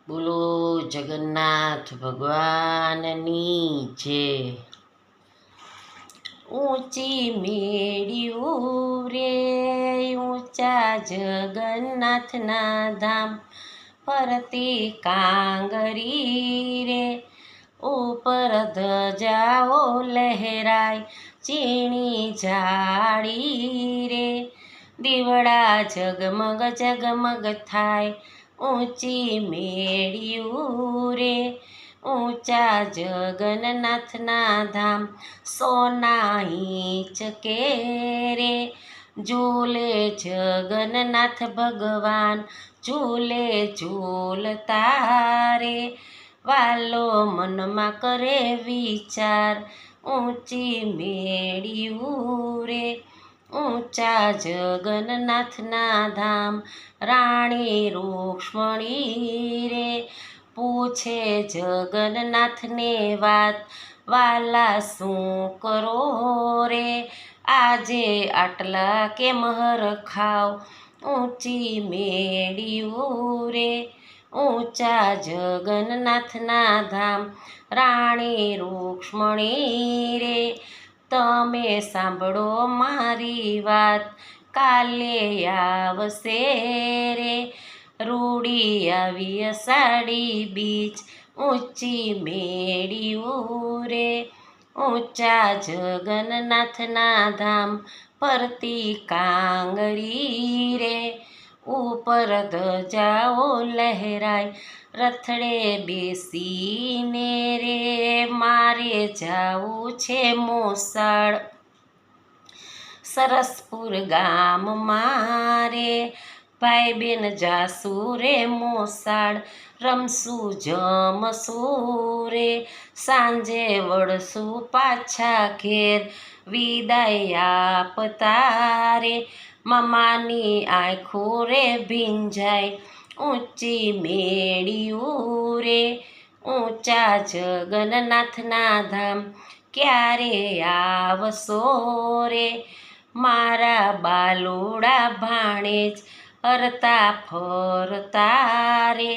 બોલો જગન્નાથ ભગવાનની જય। ઊંચી મેળ્યું રે ઊંચા જગન્નાથના ધામ, ફરતી કાંગરી રે ઉપર ધજાઓ લહેરાય, ચીણી જાળી રે દીવડા ઝગમગ ઝગમગ થાય, ઊંચી મેળ્યું રે ઊંચા જગન્નાથના ધામ, સોના હિંચકે રે ઝૂલે જગન્નાથ ભગવાન, ઝૂલે ઝૂલતા રે વાલો મનમાં કરે વિચાર, ઊંચી મેળ્યું રે ઊંચા જગન્નાથના ધામ। રાણી રૂક્ષ્મણી રે પૂછે જગન્નાથને વાત, વાલા શું કરો રે આજે આટલા કેમ હરખાવ, ઊંચી મેળ્યું રે ઊંચા જગન્નાથના ધામ। રાણી રૂક્ષ્મણી રે તમે સાંભળો મારી વાત, કાલે આવશે રે રૂડી આવી અષાઢી બીજ, ઊંચી મેળ્યું રે ઊંચા જગન્નાથના ધામ, ફરતી કાંગરી રે ઉપર ધજાઓ લહેરાય, રથડે બેસીને રે મારે જાવું છે મોસાળ, સરસપુર ગામ મારે ભાઈ બેન જાસુ રે મોસાળ, રમશું જમશું રે સાંજે વળશું પાછા ઘેર, વિદાય આપતા રે મામાની આંખો રે ભીંજાય, ઊંચી મેળ્યું રે ઊંચા જગન્નાથના ધામ, ક્યારે આવશો રે મારા બાલુડા ભાણેજ, હરતા ફરતા રે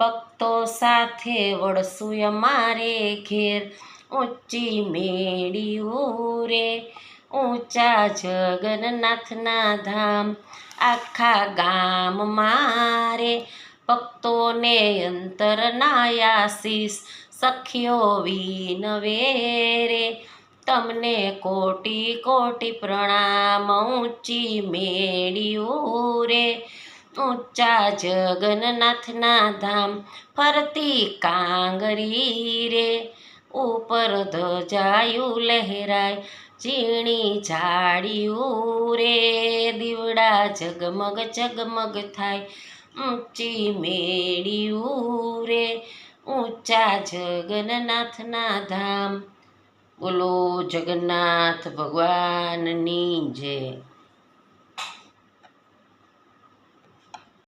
ભક્તો સાથે વળશું અમારે ઘેર, ઊંચી મેળ્યું રે ઊંચા જગન્નાથના ધામ। આખા ગામ મારે ભક્તોને અંતરના આશીષ, સખીઓ વિનવે રે તમને કોટી કોટી પ્રણામ, ઊંચી મેળ્યું રે ઊંચા જગન્નાથના ધામ, ફરતી કાંગરી રે ઉપર ધજાયું લહેરાય, ઝીણી જાળીયું રે દીવડા ઝગમગ ઝગમગ થાય, ઊંચી મેળ્યું રે ઊંચા જગન્નાથના ધામ। બોલો જગન્નાથ ભગવાનની જય।